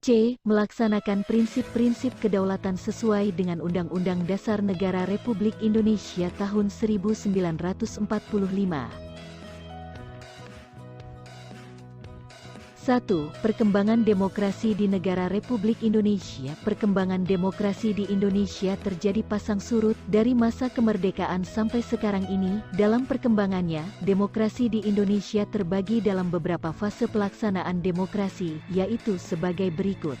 C. Melaksanakan prinsip-prinsip kedaulatan sesuai dengan Undang-Undang Dasar Negara Republik Indonesia tahun 1945. 1. Perkembangan demokrasi di negara Republik Indonesia. Perkembangan demokrasi di Indonesia terjadi pasang surut dari masa kemerdekaan sampai sekarang ini. Dalam perkembangannya, demokrasi di Indonesia terbagi dalam beberapa fase pelaksanaan demokrasi, yaitu sebagai berikut.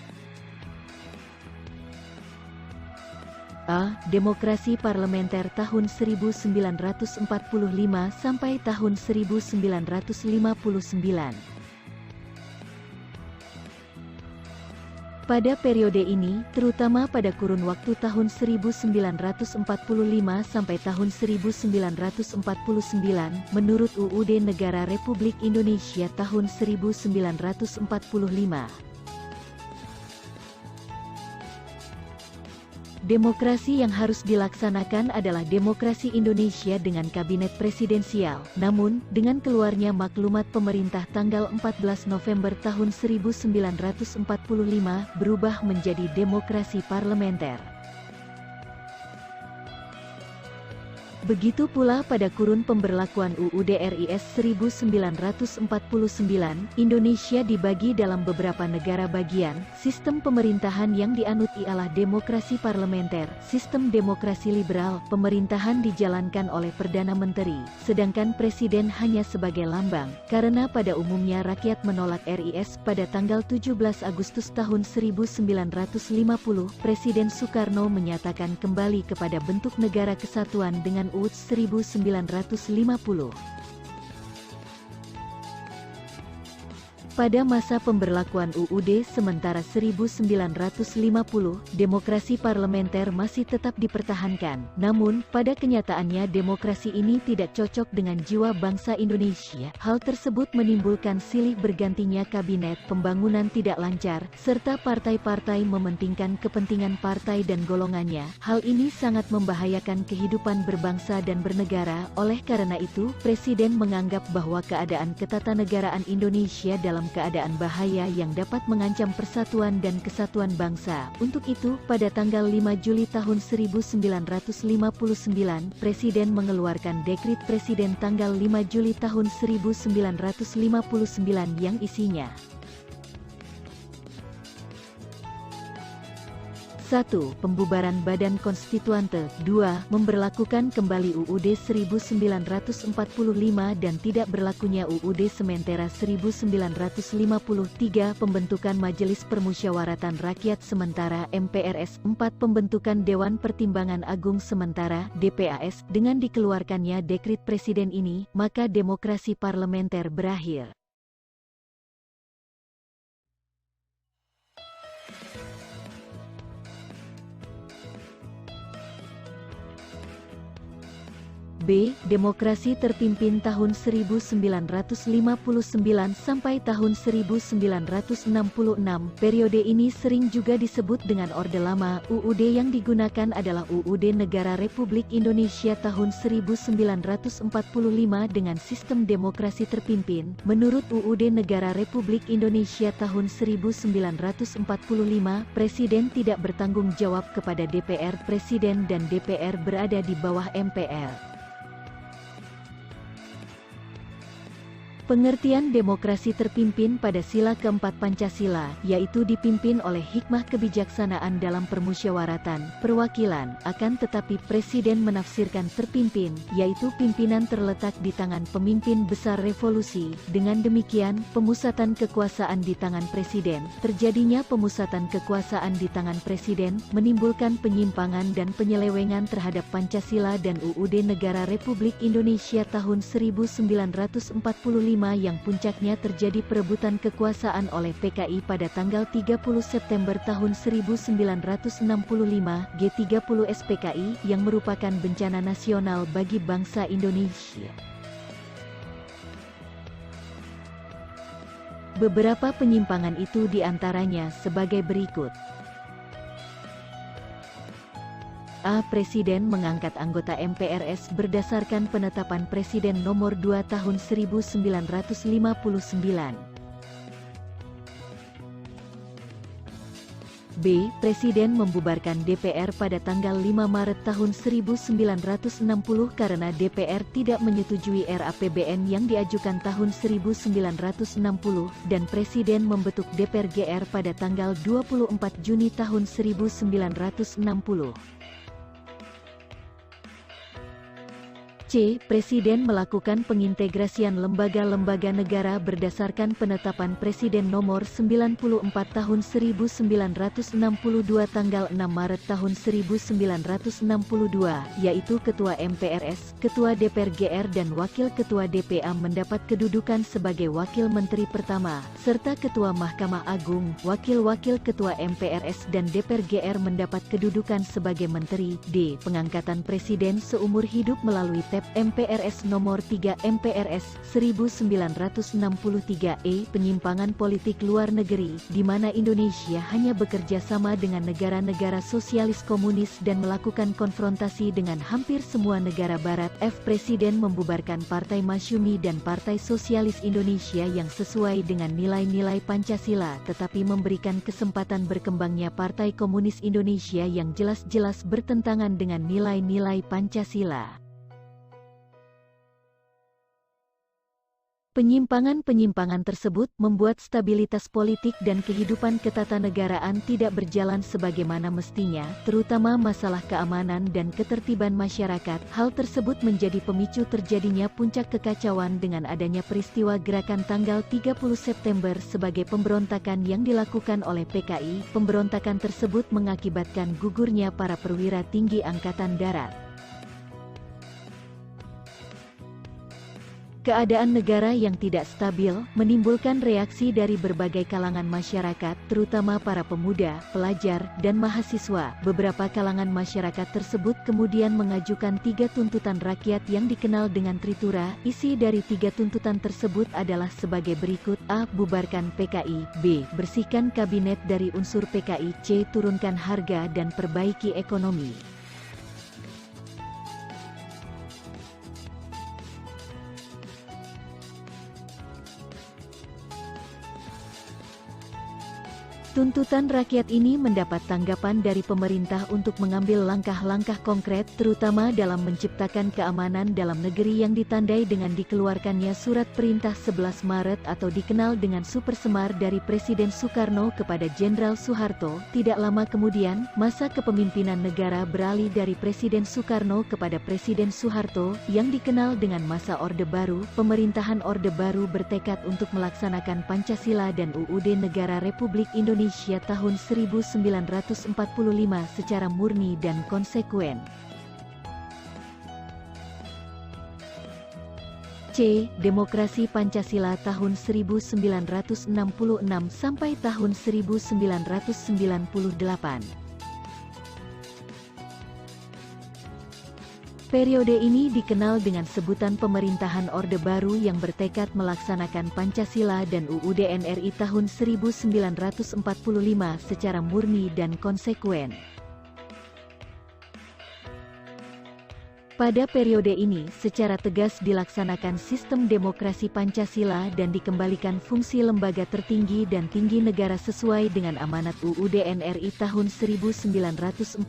A. Demokrasi parlementer tahun 1945 sampai tahun 1959. Pada periode ini, terutama pada kurun waktu tahun 1945 sampai tahun 1949, menurut UUD Negara Republik Indonesia tahun 1945. Demokrasi yang harus dilaksanakan adalah demokrasi Indonesia dengan kabinet presidensial. Namun, dengan keluarnya maklumat pemerintah tanggal 14 November tahun 1945, berubah menjadi demokrasi parlementer. Begitu pula pada kurun pemberlakuan UUD RIS 1949, Indonesia dibagi dalam beberapa negara bagian. Sistem pemerintahan yang dianut ialah demokrasi parlementer. Sistem demokrasi liberal, pemerintahan dijalankan oleh Perdana Menteri, sedangkan Presiden hanya sebagai lambang. Karena pada umumnya rakyat menolak RIS pada tanggal 17 Agustus tahun 1950, Presiden Soekarno menyatakan kembali kepada bentuk negara kesatuan dengan UUD 1950. Pada masa pemberlakuan UUD sementara 1950, demokrasi parlementer masih tetap dipertahankan. Namun, pada kenyataannya demokrasi ini tidak cocok dengan jiwa bangsa Indonesia. Hal tersebut menimbulkan silih bergantinya kabinet, pembangunan tidak lancar, serta partai-partai mementingkan kepentingan partai dan golongannya. Hal ini sangat membahayakan kehidupan berbangsa dan bernegara. Oleh karena itu, Presiden menganggap bahwa keadaan ketatanegaraan Indonesia dalam keadaan bahaya yang dapat mengancam persatuan dan kesatuan bangsa. Untuk itu, pada tanggal 5 Juli tahun 1959, Presiden mengeluarkan Dekrit Presiden tanggal 5 Juli tahun 1959 yang isinya 1. Pembubaran Badan Konstituante. 2. Memberlakukan kembali UUD 1945 dan tidak berlakunya UUD Sementara 1950. 3. Pembentukan Majelis Permusyawaratan Rakyat Sementara MPRS. 4. Pembentukan Dewan Pertimbangan Agung Sementara DPAS. Dengan dikeluarkannya Dekrit Presiden ini, maka demokrasi parlementer berakhir. B. Demokrasi terpimpin tahun 1959 sampai tahun 1966. Periode ini sering juga disebut dengan Orde Lama. UUD yang digunakan adalah UUD Negara Republik Indonesia tahun 1945 dengan sistem demokrasi terpimpin. Menurut UUD Negara Republik Indonesia tahun 1945, Presiden tidak bertanggung jawab kepada DPR. Presiden dan DPR berada di bawah MPR. Pengertian demokrasi terpimpin pada sila keempat Pancasila, yaitu dipimpin oleh hikmah kebijaksanaan dalam permusyawaratan, perwakilan, akan tetapi Presiden menafsirkan terpimpin, yaitu pimpinan terletak di tangan pemimpin besar revolusi. Dengan demikian, pemusatan kekuasaan di tangan Presiden. Terjadinya pemusatan kekuasaan di tangan Presiden, menimbulkan penyimpangan dan penyelewengan terhadap Pancasila dan UUD Negara Republik Indonesia tahun 1945 yang puncaknya terjadi perebutan kekuasaan oleh PKI pada tanggal 30 September tahun 1965, G30 SPKI, yang merupakan bencana nasional bagi bangsa Indonesia. Beberapa penyimpangan itu diantaranya sebagai berikut. A. Presiden mengangkat anggota MPRS berdasarkan penetapan Presiden nomor 2 tahun 1959. B. Presiden membubarkan DPR pada tanggal 5 Maret tahun 1960 karena DPR tidak menyetujui RAPBN yang diajukan tahun 1960 dan Presiden membentuk DPR pada tanggal 24 Juni tahun 1960. C. Presiden melakukan pengintegrasian lembaga-lembaga negara berdasarkan penetapan Presiden nomor 94 tahun 1962 tanggal 6 Maret tahun 1962, yaitu Ketua MPRS, Ketua DPR dan Wakil Ketua DPA mendapat kedudukan sebagai Wakil Menteri Pertama, serta Ketua Mahkamah Agung, Wakil-Wakil Ketua MPRS dan DPR mendapat kedudukan sebagai Menteri. D. Pengangkatan Presiden seumur hidup melalui MPRS nomor 3 MPRS 1963. Penyimpangan politik luar negeri, di mana Indonesia hanya bekerja sama dengan negara-negara sosialis komunis dan melakukan konfrontasi dengan hampir semua negara barat. F. Presiden membubarkan Partai Masyumi dan Partai Sosialis Indonesia yang sesuai dengan nilai-nilai Pancasila, tetapi memberikan kesempatan berkembangnya Partai Komunis Indonesia yang jelas-jelas bertentangan dengan nilai-nilai Pancasila. Penyimpangan-penyimpangan tersebut membuat stabilitas politik dan kehidupan ketatanegaraan tidak berjalan sebagaimana mestinya, terutama masalah keamanan dan ketertiban masyarakat. Hal tersebut menjadi pemicu terjadinya puncak kekacauan dengan adanya peristiwa gerakan tanggal 30 September sebagai pemberontakan yang dilakukan oleh PKI. Pemberontakan tersebut mengakibatkan gugurnya para perwira tinggi Angkatan Darat. Keadaan negara yang tidak stabil menimbulkan reaksi dari berbagai kalangan masyarakat, terutama para pemuda, pelajar, dan mahasiswa. Beberapa kalangan masyarakat tersebut kemudian mengajukan 3 tuntutan rakyat yang dikenal dengan Tritura. Isi dari 3 tuntutan tersebut adalah sebagai berikut: A. Bubarkan PKI. B. Bersihkan kabinet dari unsur PKI. C. Turunkan harga dan perbaiki ekonomi. Tuntutan rakyat ini mendapat tanggapan dari pemerintah untuk mengambil langkah-langkah konkret, terutama dalam menciptakan keamanan dalam negeri yang ditandai dengan dikeluarkannya Surat Perintah 11 Maret atau dikenal dengan Super Semar dari Presiden Soekarno kepada Jenderal Soeharto. Tidak lama kemudian, masa kepemimpinan negara beralih dari Presiden Soekarno kepada Presiden Soeharto, yang dikenal dengan masa Orde Baru. Pemerintahan Orde Baru bertekad untuk melaksanakan Pancasila dan UUD Negara Republik Indonesia tahun 1945 secara murni dan konsekuen. C. Demokrasi Pancasila tahun 1966 sampai tahun 1998. Periode ini dikenal dengan sebutan pemerintahan Orde Baru yang bertekad melaksanakan Pancasila dan UUD NRI tahun 1945 secara murni dan konsekuen. Pada periode ini, secara tegas dilaksanakan sistem demokrasi Pancasila dan dikembalikan fungsi lembaga tertinggi dan tinggi negara sesuai dengan amanat UUD NRI tahun 1945.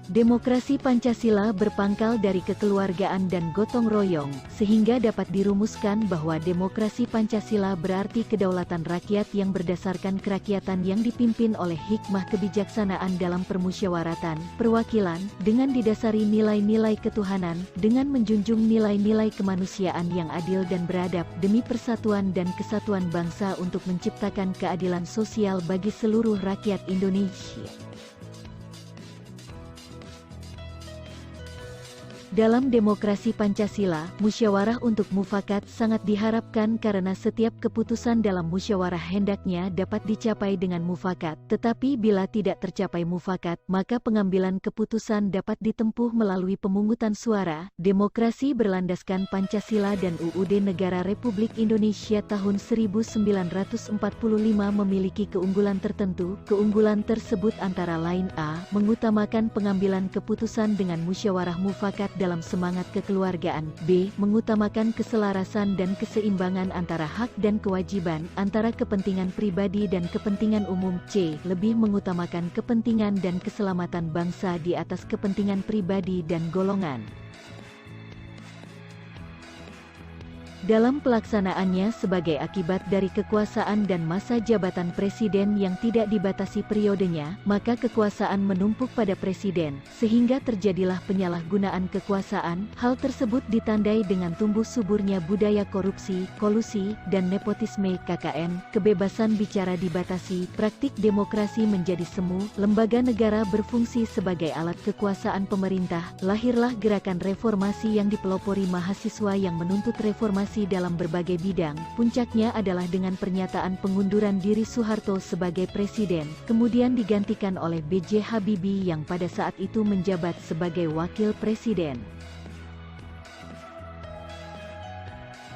Demokrasi Pancasila berpangkal dari kekeluargaan dan gotong royong, sehingga dapat dirumuskan bahwa demokrasi Pancasila berarti kedaulatan rakyat yang berdasarkan kerakyatan yang dipimpin oleh hikmah kebijaksanaan dalam permusyawaratan, perwakilan, dengan didasari nilai-nilai ketuhanan, dengan menjunjung nilai-nilai kemanusiaan yang adil dan beradab, demi persatuan dan kesatuan bangsa untuk menciptakan keadilan sosial bagi seluruh rakyat Indonesia. Dalam demokrasi Pancasila, musyawarah untuk mufakat sangat diharapkan karena setiap keputusan dalam musyawarah hendaknya dapat dicapai dengan mufakat. Tetapi bila tidak tercapai mufakat, maka pengambilan keputusan dapat ditempuh melalui pemungutan suara. Demokrasi berlandaskan Pancasila dan UUD Negara Republik Indonesia tahun 1945 memiliki keunggulan tertentu. Keunggulan tersebut antara lain: A. Mengutamakan pengambilan keputusan dengan musyawarah mufakat dalam semangat kekeluargaan. B. Mengutamakan keselarasan dan keseimbangan antara hak dan kewajiban, antara kepentingan pribadi dan kepentingan umum. C. Lebih mengutamakan kepentingan dan keselamatan bangsa di atas kepentingan pribadi dan golongan. Dalam pelaksanaannya sebagai akibat dari kekuasaan dan masa jabatan presiden yang tidak dibatasi periodenya, maka kekuasaan menumpuk pada presiden, sehingga terjadilah penyalahgunaan kekuasaan. Hal tersebut ditandai dengan tumbuh suburnya budaya korupsi, kolusi, dan nepotisme. KKN, kebebasan bicara dibatasi, praktik demokrasi menjadi semu, lembaga negara berfungsi sebagai alat kekuasaan pemerintah, lahirlah gerakan reformasi yang dipelopori mahasiswa yang menuntut reformasi dalam berbagai bidang. Puncaknya adalah dengan pernyataan pengunduran diri Soeharto sebagai presiden, kemudian digantikan oleh B.J. Habibie yang pada saat itu menjabat sebagai wakil presiden.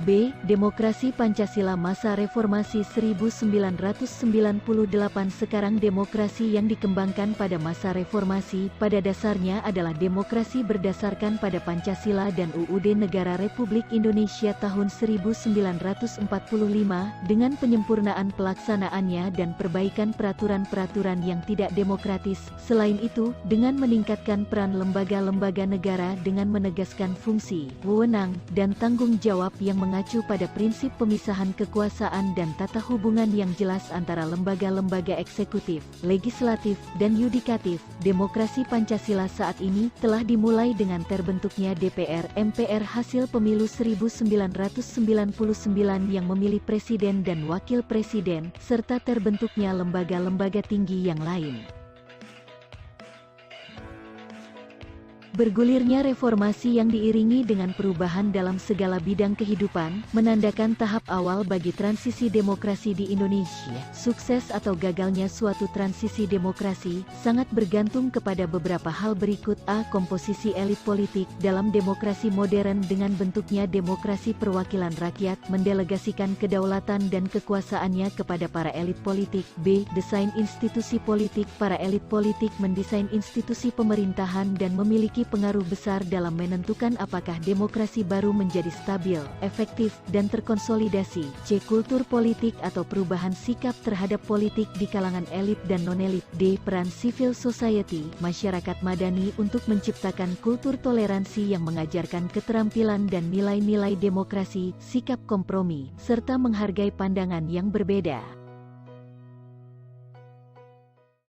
B. Demokrasi Pancasila masa reformasi 1998. Sekarang demokrasi yang dikembangkan pada masa reformasi pada dasarnya adalah demokrasi berdasarkan pada Pancasila dan UUD Negara Republik Indonesia tahun 1945 dengan penyempurnaan pelaksanaannya dan perbaikan peraturan-peraturan yang tidak demokratis. Selain itu, dengan meningkatkan peran lembaga-lembaga negara dengan menegaskan fungsi, wewenang, dan tanggung jawab yang mengacu pada prinsip pemisahan kekuasaan dan tata hubungan yang jelas antara lembaga-lembaga eksekutif, legislatif, dan yudikatif. Demokrasi Pancasila saat ini telah dimulai dengan terbentuknya DPR MPR hasil pemilu 1999 yang memilih presiden dan wakil presiden, serta terbentuknya lembaga-lembaga tinggi yang lain. Bergulirnya reformasi yang diiringi dengan perubahan dalam segala bidang kehidupan, menandakan tahap awal bagi transisi demokrasi di Indonesia. Sukses atau gagalnya suatu transisi demokrasi, sangat bergantung kepada beberapa hal berikut. A. Komposisi elit politik. Dalam demokrasi modern dengan bentuknya demokrasi perwakilan rakyat, mendelegasikan kedaulatan dan kekuasaannya kepada para elit politik. B. Desain institusi politik. Para elit politik mendesain institusi pemerintahan dan memiliki pengaruh besar dalam menentukan apakah demokrasi baru menjadi stabil, efektif, dan terkonsolidasi. C. Kultur politik atau perubahan sikap terhadap politik di kalangan elit dan non-elit. D. Peran civil society, masyarakat madani untuk menciptakan kultur toleransi yang mengajarkan keterampilan dan nilai-nilai demokrasi, sikap kompromi, serta menghargai pandangan yang berbeda.